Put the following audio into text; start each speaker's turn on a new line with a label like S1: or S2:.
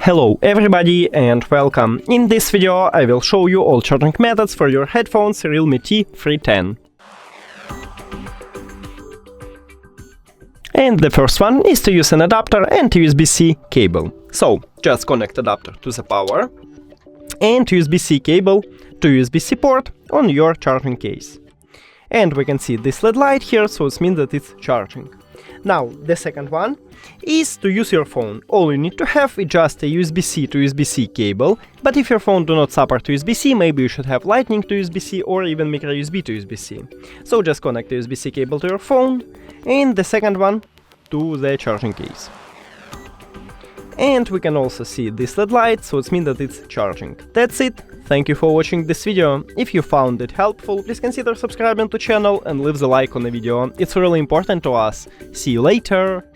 S1: Hello everybody and welcome! In this video I will show you all charging methods for your headphones REALME T310. And the first one is to use an adapter and USB-C cable. So just connect adapter to the power and USB-C cable to USB-C port on your charging case. And we can see this LED light here, so it means that it's charging. Now, the second one is to use your phone. All you need to have is just a USB-C to USB-C cable, but if your phone do not support USB-C, maybe you should have Lightning to USB-C or even micro USB to USB-C. So just connect the USB-C cable to your phone, and the second one to the charging case. And we can also see this LED light, so it means that it's charging. That's it. Thank you for watching this video. If you found it helpful, please consider subscribing to the channel and leave the like on the video. It's really important to us. See you later.